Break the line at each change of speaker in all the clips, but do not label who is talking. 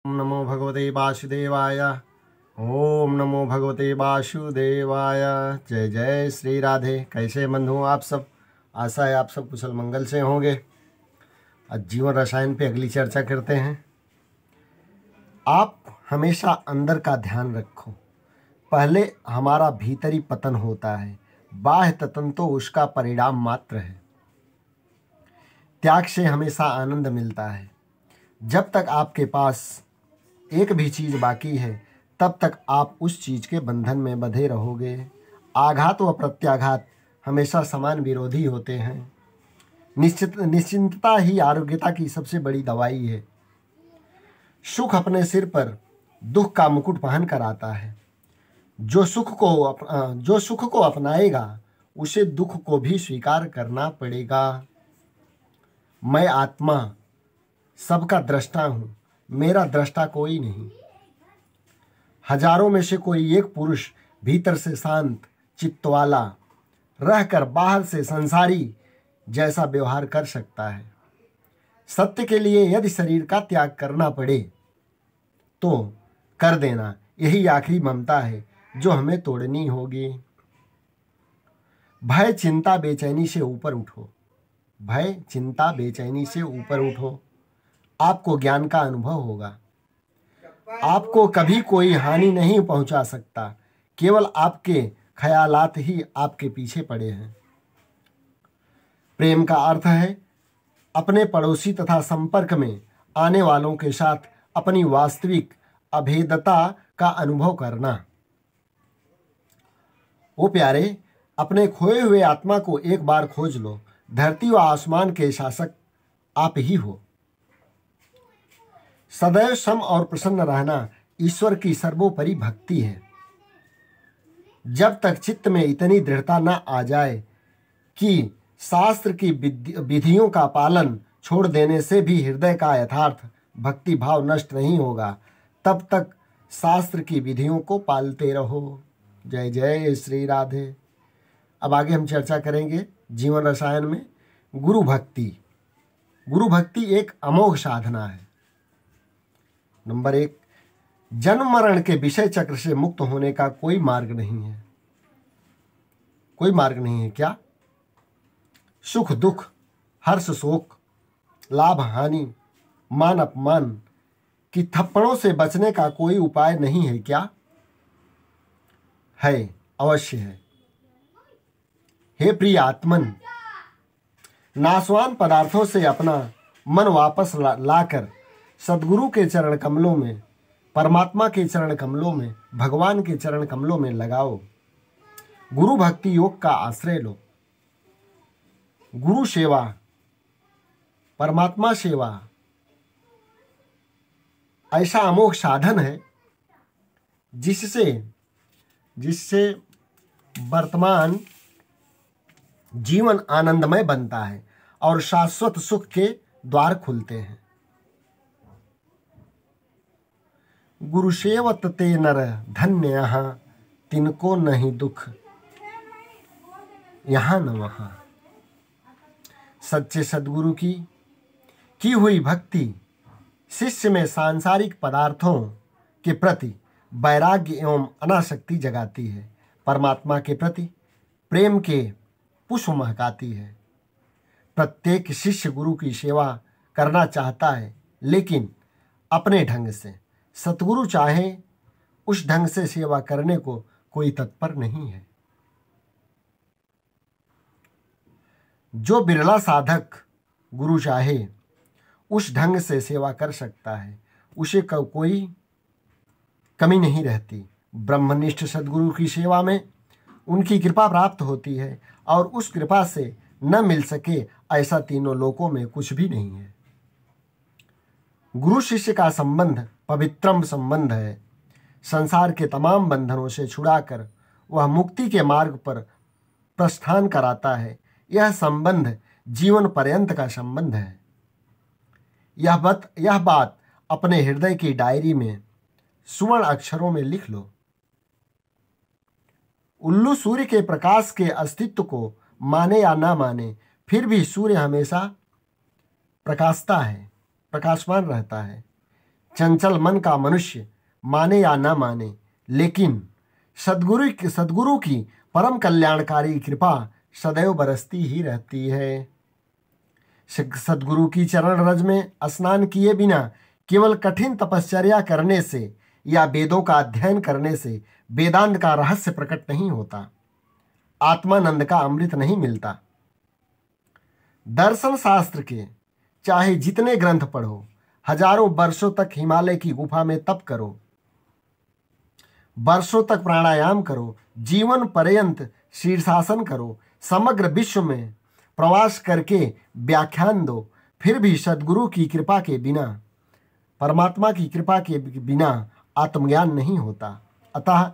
नमो भगवते वासुदेवाय। ओम नमो भगवते वासुदेवाय। जय जय श्री राधे। कैसे बंधु आप सब? आशा है आप सब कुशल मंगल से होंगे। आज जीवन रसायन पे अगली चर्चा करते हैं। आप हमेशा अंदर का ध्यान रखो। पहले हमारा भीतरी पतन होता है, बाह्य ततन तो उसका परिणाम मात्र है। त्याग से हमेशा आनंद मिलता है। जब तक आपके पास एक भी चीज़ बाकी है तब तक आप उस चीज़ के बंधन में बंधे रहोगे। आघात व प्रत्याघात हमेशा समान विरोधी होते हैं। निश्चिंतता ही आरोग्यता की सबसे बड़ी दवाई है। सुख अपने सिर पर दुख का मुकुट पहन कर आता है। जो सुख को अपनाएगा उसे दुख को भी स्वीकार करना पड़ेगा। मैं आत्मा सबका दृष्टा हूँ, मेरा दृष्टा कोई नहीं। हजारों में से कोई एक पुरुष भीतर से शांत चित्त वाला रहकर बाहर से संसारी जैसा व्यवहार कर सकता है। सत्य के लिए यदि शरीर का त्याग करना पड़े तो कर देना, यही आखिरी ममता है जो हमें तोड़नी होगी। भय चिंता बेचैनी से ऊपर उठो। भय चिंता बेचैनी से ऊपर उठो। आपको ज्ञान का अनुभव होगा। आपको कभी कोई हानि नहीं पहुंचा सकता। केवल आपके ख्यालात ही आपके पीछे पड़े हैं। प्रेम का अर्थ है अपने पड़ोसी तथा संपर्क में आने वालों के साथ अपनी वास्तविक अभेदता का अनुभव करना। ओ प्यारे, अपने खोए हुए आत्मा को एक बार खोज लो। धरती व आसमान के शासक आप ही हो। सदैव सम और प्रसन्न रहना ईश्वर की सर्वोपरि भक्ति है। जब तक चित्त में इतनी दृढ़ता न आ जाए कि शास्त्र की विधियों का पालन छोड़ देने से भी हृदय का यथार्थ भक्ति भाव नष्ट नहीं होगा, तब तक शास्त्र की विधियों को पालते रहो। जय जय श्री राधे। अब आगे हम चर्चा करेंगे जीवन रसायन में गुरु भक्ति। गुरु भक्ति एक अमोघ साधना है। नंबर 1, जन्म मरण के विषय चक्र से मुक्त होने का कोई मार्ग नहीं है। कोई मार्ग नहीं है क्या? सुख दुख, हर्ष शोक, लाभ हानि, मान अपमान की थप्पड़ों से बचने का कोई उपाय नहीं है क्या? है, अवश्य है। हे प्रिय आत्मन, नाशवान पदार्थों से अपना मन वापस लाकर सद्गुरु के चरण कमलों में, परमात्मा के चरण कमलों में, भगवान के चरण कमलों में लगाओ। गुरु भक्ति योग का आश्रय लो। गुरु सेवा, परमात्मा सेवा ऐसा अमोघ साधन है जिससे वर्तमान जीवन आनंदमय बनता है और शाश्वत सुख के द्वार खुलते हैं। गुरु सेवत ते नर धन्य यहाँ, तिनको नहीं दुख यहाँ न वहाँ। सच्चे सद्गुरु की हुई भक्ति शिष्य में सांसारिक पदार्थों के प्रति वैराग्य एवं अनासक्ति जगाती है। परमात्मा के प्रति प्रेम के पुष्प महकाती है। प्रत्येक शिष्य गुरु की सेवा करना चाहता है, लेकिन अपने ढंग से। सतगुरु चाहे उस ढंग से सेवा करने को कोई तत्पर नहीं है। जो बिरला साधक गुरु चाहे उस ढंग से सेवा कर सकता है, उसे कोई कमी नहीं रहती। ब्रह्मनिष्ठ सद्गुरु की सेवा में उनकी कृपा प्राप्त होती है और उस कृपा से न मिल सके ऐसा तीनों लोकों में कुछ भी नहीं है। गुरु शिष्य का संबंध पवित्रम संबंध है। संसार के तमाम बंधनों से छुड़ाकर वह मुक्ति के मार्ग पर प्रस्थान कराता है। यह संबंध जीवन पर्यंत का संबंध है। यह बात अपने हृदय की डायरी में सुवर्ण अक्षरों में लिख लो। उल्लू सूर्य के प्रकाश के अस्तित्व को माने या ना माने, फिर भी सूर्य हमेशा प्रकाशमान रहता है। चंचल मन का मनुष्य माने या न माने, लेकिन सदगुरु की परम कल्याणकारी कृपा सदैव बरसती ही रहती है। सदगुरु की चरण रज में स्नान किए बिना केवल कठिन तपश्चर्या करने से या वेदों का अध्ययन करने से वेदांत का रहस्य प्रकट नहीं होता, आत्मानंद का अमृत नहीं मिलता। दर्शन शास्त्र के चाहे जितने ग्रंथ पढ़ो, हजारों वर्षों तक हिमालय की गुफा में तप करो, वर्षों तक प्राणायाम करो, जीवन पर्यंत शीर्षासन करो, समग्र विश्व में प्रवास करके व्याख्यान दो, फिर भी सदगुरु की कृपा के बिना, परमात्मा की कृपा के बिना आत्मज्ञान नहीं होता। अतः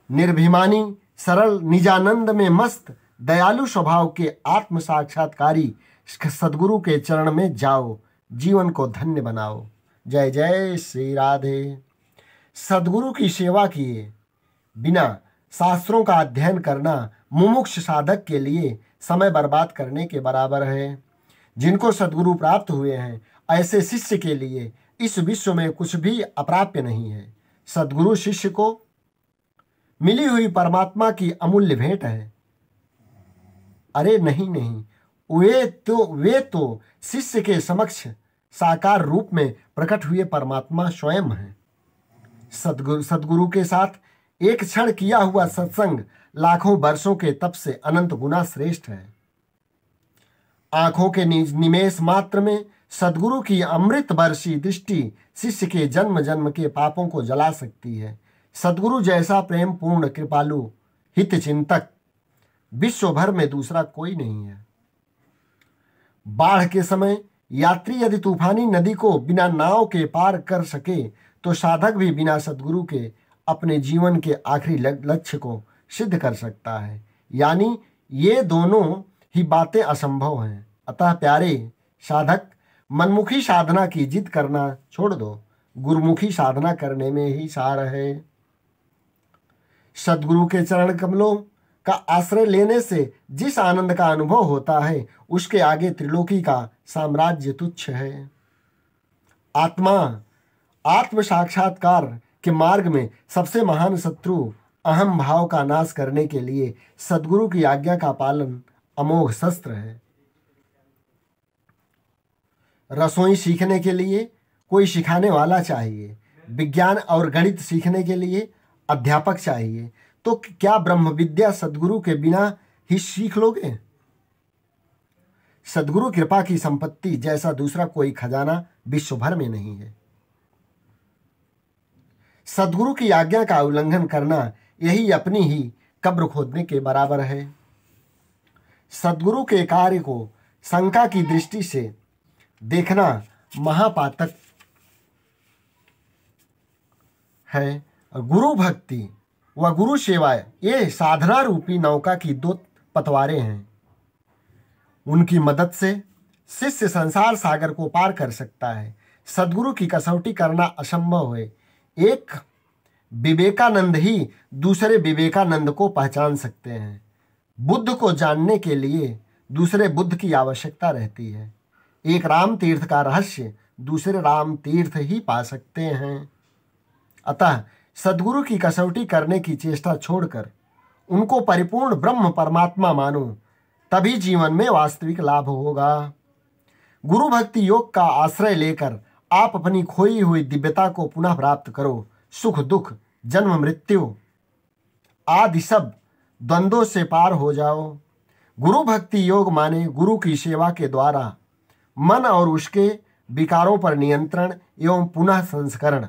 निर्भिमानी, सरल, निजानंद में मस्त, दयालु स्वभाव के आत्म साक्षात्कारी सदगुरु के चरण में जाओ, जीवन को धन्य बनाओ। जय जय श्री राधे। सदगुरु की सेवा किए बिना शास्त्रों का अध्ययन करना मुमुक्ष साधक के लिए समय बर्बाद करने के बराबर है। जिनको सदगुरु प्राप्त हुए हैं, ऐसे शिष्य के लिए इस विश्व में कुछ भी अप्राप्य नहीं है। सदगुरु शिष्य को मिली हुई परमात्मा की अमूल्य भेंट है। अरे नहीं, वे तो शिष्य के समक्ष साकार रूप में प्रकट हुए परमात्मा स्वयं है। सदगुरु के साथ एक क्षण किया हुआ सत्संग लाखों वर्षों के तप से अनंत गुना श्रेष्ठ है। आंखों के निमेष मात्र में सदगुरु की अमृत वर्षी दृष्टि शिष्य के जन्म जन्म के पापों को जला सकती है। सदगुरु जैसा प्रेम पूर्ण, कृपालु, हित चिंतक विश्व भर में दूसरा कोई नहीं है। बाढ़ के समय यात्री यदि तूफानी नदी को बिना नाव के पार कर सके, तो साधक भी बिना सदगुरु के अपने जीवन के आखिरी लक्ष्य को सिद्ध कर सकता है। यानी ये दोनों ही बातें असंभव हैं। अतः प्यारे साधक, मनमुखी साधना की जिद करना छोड़ दो, गुरुमुखी साधना करने में ही सार है। सदगुरु के चरण कमलों का आश्रय लेने से जिस आनंद का अनुभव होता है, उसके आगे त्रिलोकी का साम्राज्य तुच्छ है। आत्म साक्षात्कार के मार्ग में सबसे महान शत्रु अहम भाव का नाश करने के लिए सदगुरु की आज्ञा का पालन अमोघ शस्त्र है। रसोई सीखने के लिए कोई सिखाने वाला चाहिए, विज्ञान और गणित सीखने के लिए अध्यापक चाहिए, तो क्या ब्रह्म विद्या सदगुरु के बिना ही सीख लोगे? सदगुरु कृपा की संपत्ति जैसा दूसरा कोई खजाना विश्व भर में नहीं है। सदगुरु की आज्ञा का उल्लंघन करना यही अपनी ही कब्र खोदने के बराबर है। सदगुरु के कार्य को शंका की दृष्टि से देखना महापातक है। गुरु भक्ति व गुरु सेवा ये साधना रूपी नौका की दो पतवारें हैं। उनकी मदद से शिष्य संसार सागर को पार कर सकता है। सदगुरु की कसौटी करना असंभव है। एक विवेकानंद ही दूसरे विवेकानंद को पहचान सकते हैं। बुद्ध को जानने के लिए दूसरे बुद्ध की आवश्यकता रहती है। एक राम तीर्थ का रहस्य दूसरे राम तीर्थ ही पा सकते हैं। अतः सदगुरु की कसौटी करने की चेष्टा छोड़कर उनको परिपूर्ण ब्रह्म परमात्मा मानो, तभी जीवन में वास्तविक लाभ होगा। गुरु भक्ति योग का आश्रय लेकर आप अपनी खोई हुई दिव्यता को पुनः प्राप्त करो। सुख दुख, जन्म मृत्यु आदि सब द्वंद्वों से पार हो जाओ। गुरु भक्ति योग माने गुरु की सेवा के द्वारा मन और उसके विकारों पर नियंत्रण एवं पुनः संस्करण।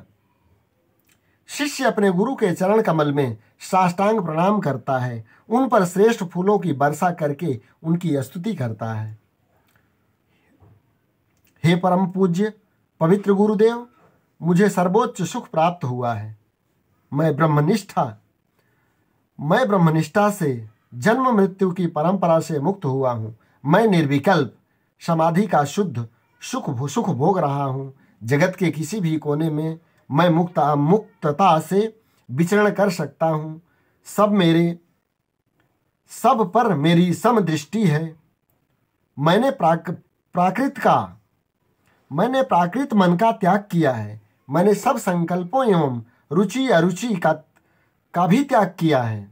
शिष्य अपने गुरु के चरण कमल में साष्टांग प्रणाम करता है, उन पर श्रेष्ठ फूलों की वर्षा करके उनकी स्तुति करता है। हे परम पूज्य पवित्र गुरुदेव, मुझे सर्वोच्च सुख प्राप्त हुआ है। मैं ब्रह्मनिष्ठा से जन्म मृत्यु की परंपरा से मुक्त हुआ हूँ। मैं निर्विकल्प समाधि का शुद्ध सुख भोग रहा हूँ। जगत के किसी भी कोने में मैं मुक्तता से विचरण कर सकता हूँ। सब पर मेरी समदृष्टि है। मैंने प्राकृत मन का त्याग किया है। मैंने सब संकल्पों एवं रुचि अरुचि का भी त्याग किया है।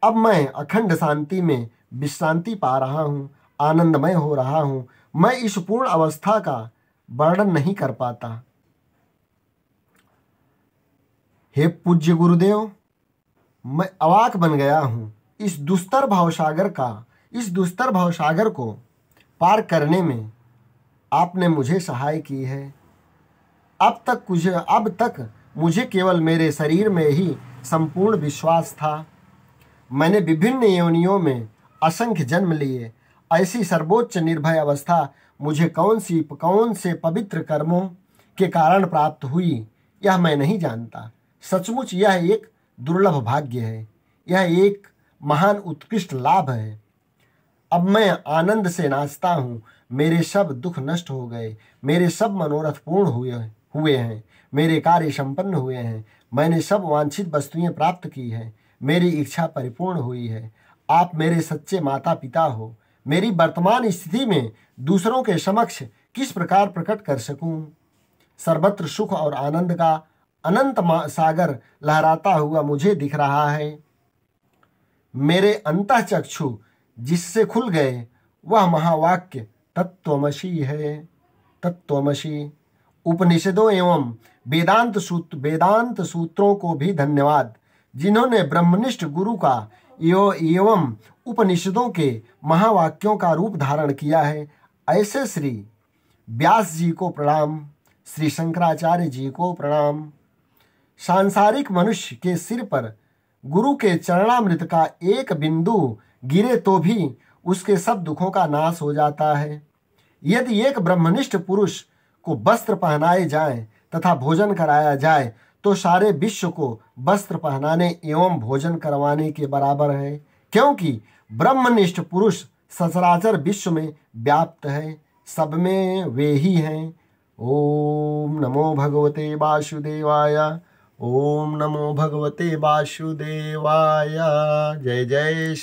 अब मैं अखंड शांति में विश्रांति पा रहा हूँ, आनंदमय हो रहा हूँ। मैं इस पूर्ण अवस्था का वर्णन नहीं कर पाता। हे पूज्य गुरुदेव, मैं अवाक बन गया हूँ। इस दुस्तर भावसागर को पार करने में आपने मुझे सहाय की है। अब तक मुझे केवल मेरे शरीर में ही संपूर्ण विश्वास था। मैंने विभिन्न योनियों में असंख्य जन्म लिए। ऐसी सर्वोच्च निर्भय अवस्था मुझे कौन से पवित्र कर्मों के कारण प्राप्त हुई, यह मैं नहीं जानता। सचमुच यह एक दुर्लभ भाग्य है, यह एक महान उत्कृष्ट लाभ है। अब मैं आनंद से नाचता हूँ। मेरे सब दुख नष्ट हो गए, मेरे सब मनोरथ पूर्ण हुए हैं, मेरे कार्य संपन्न हुए हैं। मैंने सब वांछित वस्तुएं प्राप्त की हैं, मेरी इच्छा परिपूर्ण हुई है। आप मेरे सच्चे माता पिता हो। मेरी वर्तमान स्थिति में दूसरों के समक्ष किस प्रकार प्रकट कर सकूं? सर्वत्र सुख और आनंद का अनंत सागर लहराता हुआ मुझे दिख रहा है। मेरे अंतःचक्षु जिससे खुल गए वह महावाक्य तत्त्वमसि है। तत्त्वमसि। उपनिषदों एवं वेदांत सूत्रों को भी धन्यवाद, जिन्होंने ब्रह्मनिष्ठ गुरु का एवं उपनिषदों के महावाक्यों का रूप धारण किया है। ऐसे श्री व्यास जी को प्रणाम, श्री शंकराचार्य जी को प्रणाम। सांसारिक मनुष्य के सिर पर गुरु के चरणामृत का एक बिंदु गिरे तो भी उसके सब दुखों का नाश हो जाता है। यदि एक ब्रह्मनिष्ठ पुरुष को वस्त्र पहनाए जाएं तथा भोजन कराया जाए तो सारे विश्व को वस्त्र पहनाने एवं भोजन करवाने के बराबर है, क्योंकि ब्रह्मनिष्ठ पुरुष सचराचर विश्व में व्याप्त है, सब में वे ही हैं। ओम नमो भगवते वासुदेवाय। ओम नमो भगवते वासुदेवाय। जय जय।